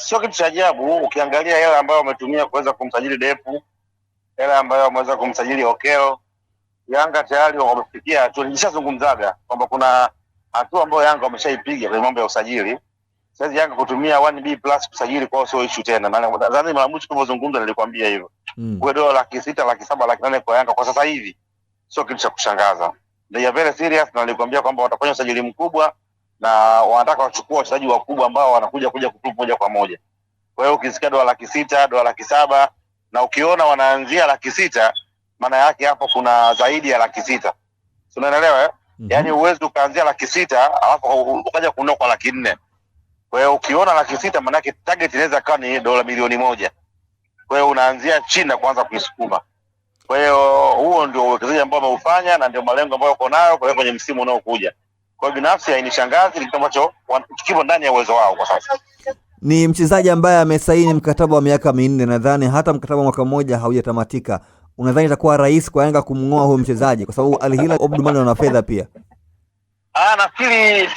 sio kitu cha ajabu ukiangalia hela ambayo wametumia kuweza kumsajili Depu, hela ambayo wameweza kumsajili Okelo. Yanga tayari wamefikia, tulishazungumzaga kwamba kuna hatua ambayo Yanga wameshaipiga kwenye mambo ya usajili. Sasa Yanga kutumia 1B plus kusajili kwao sio issue tena. Na nadhani mara mwisho tulipozungumza nilikwambia hivyo. Kwa dola 600,000, 700,000, 800,000 kwa Yanga kwa sasa hivi sio kitu cha kushangaza. They are very serious, na nilikwambia kwamba watafanya usajili mkubwa na wanataka wachukue wachezaji wakubwa ambao wanakuja kuprove moja kwa moja. Kwa hiyo ukisikia dola 600,000, dola 700,000 na ukiona wanaanzia 600,000, maana yake hapo kuna zaidi ya 600,000. Unaelewa eh? Yaani uwezo ukaanzia 600,000 alafu ukaja kununua kwa 400,000. Kwa hiyo ukiona 600,000 maana yake target inaweza kuwa ni dola milioni 1. Kwa hiyo unaanzia chini na kuanza kuisukuma. Kwa hiyo huo ndio uwekezaji ambao wameufanya na ndio malengo ambayo wako nayo kwa kwenye msimu unaokuja. Kwa binafsi hainishangazi, ni kitu ambacho kipo ndani ya uwezo wao kwa sasa. Ni mchezaji ambaye amesaini mkataba wa miaka 4, nadhani hata mkataba mwaka mmoja haujatamatika. Unadhani itakuwa rahisi kwa Yanga kumngoa huyo mchezaji kwa sababu Al Hilal Omdurman wana fedha pia? Nafikiri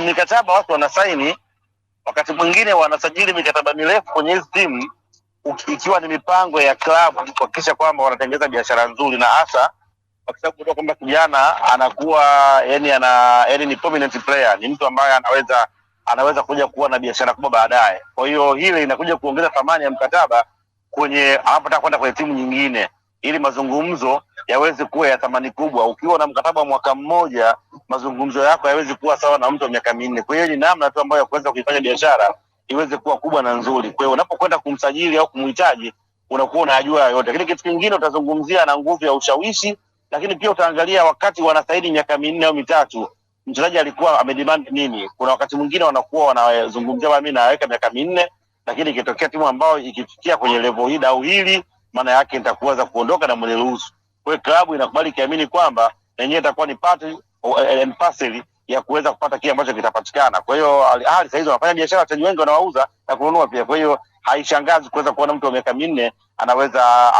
mikataba watu wanasaini, wakati mwingine wanasajili mikataba mirefu kwenye hizo timu ikiwa ni mipango ya klabu kuhakikisha kwamba wanatengeneza biashara nzuri, na hasa kwa sababu kwamba kijana anakuwa yani ni prominent player, ni mtu ambaye anaweza kuja kuwa na biashara kubwa baadaye. Kwa hiyo hili inakuja kuongeza thamani ya mkataba kwenye anapotaka kwenda kwenye timu nyingine, ili mazungumzo yaweze kuwa ya thamani kubwa. Ukiwa na mkataba wa mwaka mmoja, mazungumzo yako yaweze kuwa sawa na mtu wa miaka 4. Kwa hiyo ni namna tu ambayo ya kuweza kuifanya biashara iweze kuwa kubwa na nzuri. Kwa hiyo unapokwenda kumsajili au kumhitaji, unakuwa unajua yote. Lakini kitu kingine utazungumzia na nguvu ya ushawishi, lakini pia utaangalia wakati wanasaini miaka 4 au 3, mchezaji alikuwa amedemand nini. Kuna wakati mwingine wanakuwa wanazungumzia mimi naweka miaka 4, lakini ikitokea timu ambayo ikifikia kwenye level hii au hili, maana yake nitakuweza kuondoka na mniruhusu. Kwa hiyo klabu inakubali kiamini kwamba yenyewe itakuwa ni part and parcel ya kuweza kupata kile ambacho kitapatikana. Kwa hiyo Al Ahly sasa hizo wanafanya biashara, wachezaji wengi wanawauza na kununua pia. Kwa hiyo haishangazi kuweza kuona mtu wa miaka 4 anaweza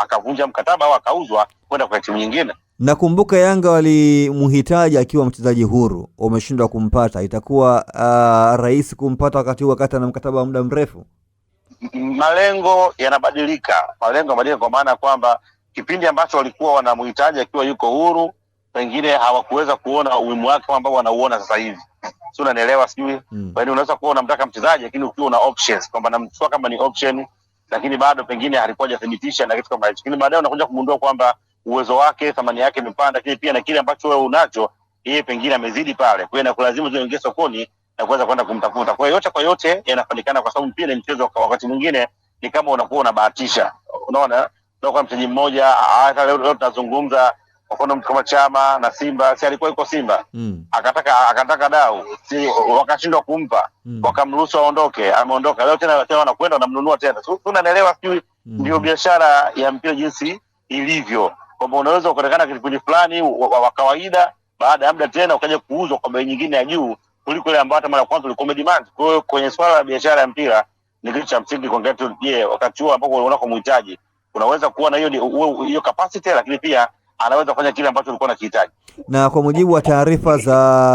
akavunja mkataba au akauzwa kwenda kwa timu nyingine. Nakumbuka Yanga walimhitaji akiwa mchezaji huru, wameshindwa kumpata. Itakuwa rahisi kumpata wakati ana mkataba wa muda mrefu? Malengo yanabadilika. Kwa maana kwamba kipindi ambacho walikuwa wanamhitaji akiwa yuko huru, pengine hawakuweza kuona umuhimu wake kama ambao wanauona sasa hivi. Sio, unanielewa sijui? Yaani unaweza kuwa unamtaka mchezaji lakini ukiwa una options kwamba namchukua kama ni option, lakini bado pengine alikuwa hajathibitisha na kitu kama hicho. Lakini baadaye unakuja kugundua kwamba uwezo wake, thamani yake imepanda, lakini pia na kile ambacho wewe unacho yeye pengine amezidi pale. Kwa hiyo inakulazimu uingie sokoni na kuweza kwenda kumtafuta. Kwa hiyo yote kwa yote yanafanyikana, kwa sababu pia ni mchezo, wakati mwingine ni kama unakuwa unabahatisha. Unaona? Ndio kwa mchezaji mmoja hata leo tunazungumza kwa mfano mtu kama Chama na Simba, si alikuwa yuko Simba, akataka dau, si wakashindwa kumpa, wakamruhusu aondoke, ameondoka. Leo tena wanakwenda wanamnunua tena. Tunaelewa sijui, ndio biashara ya mpira jinsi ilivyo, kwamba unaweza ukaonekana kipindi fulani wa kawaida, baada ya muda tena ukaja kuuzwa kwa bei nyingine ya juu kuliko ile ambayo hata mara kwanza ulikuwa demand. Kwa hiyo kwenye swala la biashara ya mpira ni kitu cha msingi kuangalia tu, wakati huo ambapo unaona kumhitaji unaweza kuwa na hiyo capacity, lakini pia anaweza kufanya kile ambacho ulikuwa unakihitaji. Na kwa mujibu wa taarifa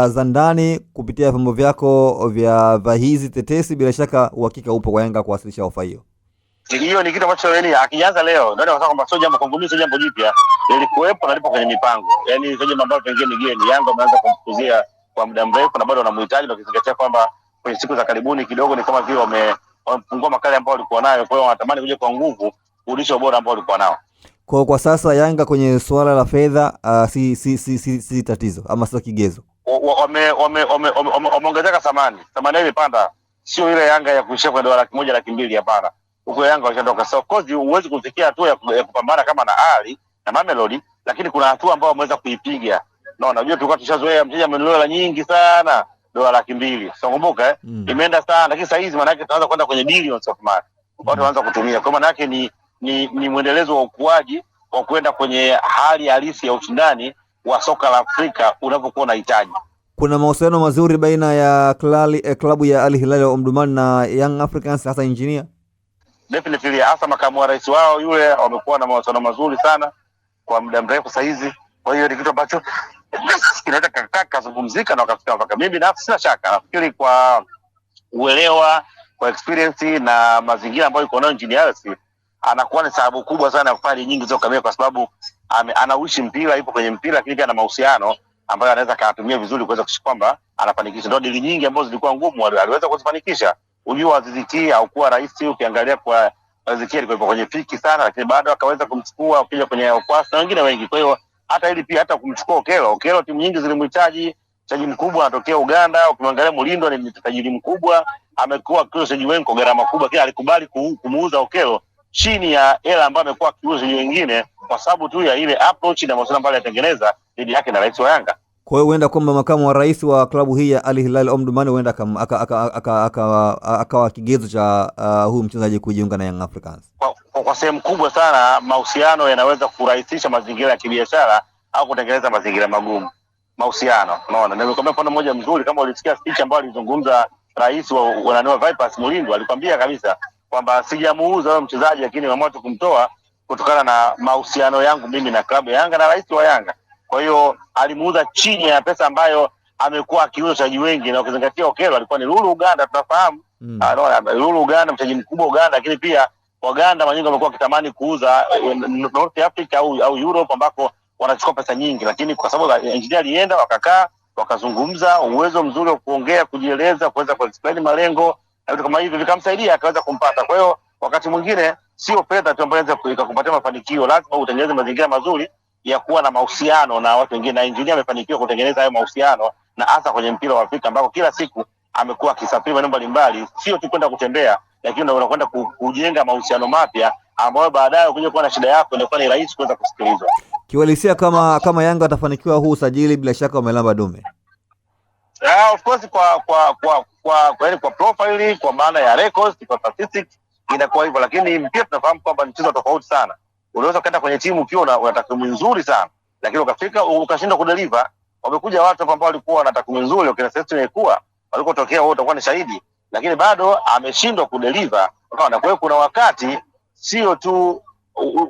za ndani kupitia vyombo vyako vya hizi tetesi, bila shaka uhakika upo kwa Yanga kuwasilisha ofa hiyo. Hiyo ni kitu ambacho akianza leo ndio wanasema kwamba sio jambo kongomani, sio jambo jipya, lilikuwepo na lipo kwenye mipango. Yaani sio jambo ambalo pengine geni. Yanga wameanza kumfukuzia kwa muda mrefu na bado wanamhitaji, na ukizingatia kwamba kwenye siku za karibuni kidogo ni kama vile wamefungua makali ambayo walikuwa nayo. Kwa hiyo wanatamani kuja kwa nguvu kurudisha ubora ambao walikuwa nao. Kwa sasa Yanga kwenye suala la fedha si tatizo ama sio kigezo. Wameongezeka thamani yao imepanda, sio ile Yanga ya kuishia kwa dola 100,000, 200,000, hapana. Huko Yanga washatoka. So of course huwezi kufikia hatua ya kupambana kama na Ali na Mamelodi, lakini kuna hatua ambayo wameweza kuipiga. Unajua tulikuwa tushazoea mchezaji amenunua nyingi sana, dola 200,000. So kumbuka imeenda sana, lakini sasa hizi maana yake tunaanza kwenda kwenye billions of money. Watu wanaanza kutumia. Kwa maana yake ni mwendelezo wa ukuaji wa kwenda kwenye hali halisi ya ushindani wa soka la Afrika unapokuwa unahitaji. Kuna mahusiano mazuri baina ya klabu ya Al Hilal Omdurman na Young Africans, hasa engineer? Definitely, hasa makamu wa rais wao yule wamekuwa na mahusiano mazuri sana kwa muda mrefu sasa hizi. Kwa hiyo ni kitu ambacho kinaweza kuzungumzika na wakafika mpaka. Mimi binafsi sina shaka, nafikiri kwa uelewa kwa experience na mazingira ambayo yuko nayo nchini Hersi, anakuwa ni sababu kubwa sana ya kufanya nyingi za kamera, kwa sababu anauishi mpira, yupo kwenye mpira, lakini pia ana mahusiano ambayo anaweza katumia vizuri kuweza kushika kwamba anafanikisha. Ndio dili nyingi ambazo zilikuwa ngumu aliweza kuzifanikisha. Unajua Aziz Ki haukuwa rahisi, ukiangalia kwa Aziz Ki alikuwa kwenye piki sana, lakini bado akaweza kumchukua ukija kwenye Okwasi na wengine wengi. Kwa hiyo hata ili pia hata kumchukua Okello timu nyingi zilimhitaji mchezaji mkubwa anatokea Uganda. Ukimwangalia Mulindo ni tajiri mkubwa, amekuwa akiuza wengi kwa gharama kubwa, kila alikubali kumuuza Okello chini ya hela ambayo amekuwa akiuza wengine kwa sababu tu ya ile approach na masuala ambayo anatengeneza dhidi yake na rais wa Yanga. Kwa hiyo huenda kwamba makamu wa rais wa klabu hii ya Al Hilal Omdurman huenda akawa kigezo cha huyu mchezaji kujiunga na Young Africans. Kwa sehemu kubwa sana mahusiano yanaweza kurahisisha mazingira ya kibiashara au kutengeneza mazingira magumu. Mahusiano, unaona, nimekwambia mfano mmoja mzuri, kama ulisikia speech ambayo alizungumza rais wa Vipers Mulindo, alikwambia kabisa kwamba sijamuuza huyo mchezaji, lakini nimeamua tu kumtoa kutokana na mahusiano yangu mimi na klabu ya Yanga na rais wa Yanga. Kwa hiyo alimuuza chini ya pesa ambayo amekuwa akiuza wachezaji wengi, na ukizingatia Okello alikuwa ni Lulu Uganda, tunafahamu. Lulu Uganda mchezaji mkubwa Uganda, lakini pia Waganda manyingi wamekuwa kitamani kuuza North Africa au Europe ambako wanachukua pesa nyingi, lakini kwa sababu engineer alienda, wakakaa wakazungumza, uwezo mzuri wa kuongea, kujieleza, kuweza kuexplain malengo na vitu kama hivi vikamsaidia akaweza kumpata. Kwa hiyo wakati mwingine sio fedha tu ambayo inaweza kukupatia mafanikio, lazima utengeneze mazingira mazuri ya kuwa na mahusiano na watu wengine, na engineer amefanikiwa kutengeneza hayo mahusiano, na hasa kwenye mpira wa Afrika ambao kila siku amekuwa akisafiri maeneo mbalimbali, sio tu kwenda kutembea, lakini unakwenda kujenga mahusiano mapya ambayo baadaye ukija kuwa na shida yako inakuwa ni rahisi kuweza kusikilizwa. Kiwalisia kama Yanga atafanikiwa huu usajili, bila shaka umelamba dume. Of course kwa profile, kwa maana ya records, kwa statistics inakuwa hivyo, lakini pia tunafahamu kwamba ni mchezo tofauti sana. Unaweza kwenda kwenye timu ukiwa una takwimu nzuri sana, lakini ukafika ukashindwa kudeliver. Wamekuja watu ambao walikuwa wana takwimu nzuri, ukina sasa imekuwa walikotokea wao utakuwa ni shahidi, lakini bado ameshindwa kudeliver. Unaona, kwa hiyo kuna wakati sio tu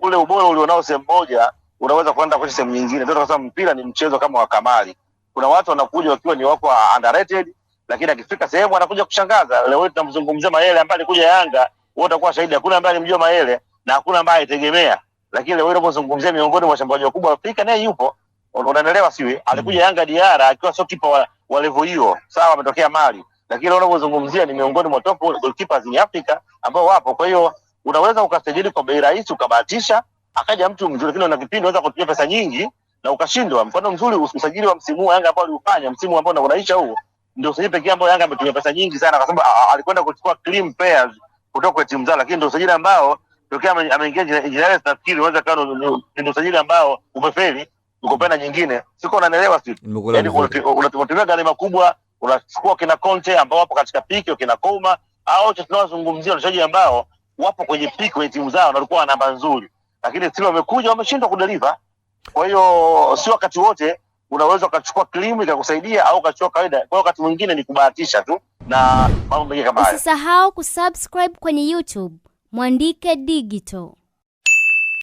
ule ubora ulionao sehemu moja unaweza kwenda kwa sehemu nyingine. Ndio kwa sababu mpira ni mchezo kama wa kamari. Kuna watu wanakuja wakiwa ni wako underrated, lakini akifika sehemu anakuja kushangaza. Leo tunamzungumzia Mayele ambaye alikuja Yanga, wewe utakuwa shahidi, hakuna ambaye alimjua Mayele na hakuna ambaye alitegemea. Lakini leo unapozungumzia miongoni mwa washambuliaji wakubwa wa Afrika, naye yupo. Unaelewa siwe? Alikuja Yanga Diara akiwa sio kipa wa level hiyo. Sawa, ametokea Mali. Lakini leo unapozungumzia ni miongoni mwa top goalkeepers in Africa ambao wapo. Kwa hiyo unaweza ukasajili kwa bei rahisi ukabahatisha akaja mtu mzuri, lakini una kipindi unaweza kutumia pesa nyingi na ukashindwa. Mfano mzuri usajili wa msimu wa Yanga ambao aliufanya msimu ambao unaisha huu, ndio usajili pekee ambao Yanga ametumia pesa nyingi sana, kwa sababu alikwenda kuchukua clean players kutoka kwa timu zao, lakini ndio usajili ambao tokea ameingia Engineers, nafikiri unaweza kawa ndio usajili ambao umefeli, uko pena nyingine. Siko unanielewa sisi? Yaani unatumia gharama kubwa, unachukua kina Conte ambao wapo katika piki, kina Kouma, au tunazungumzia wachezaji ambao wapo kwenye piki kwenye timu zao na walikuwa na namba nzuri, lakini sio wamekuja wameshindwa kudeliver. Kwa hiyo sio wakati wote unaweza ukachukua klimu ikakusaidia au ukachukua kawaida. Kwa wakati mwingine ni kubahatisha tu na mambo mengi kama haya. Usisahau kusubscribe kwenye YouTube Mwandike Digital.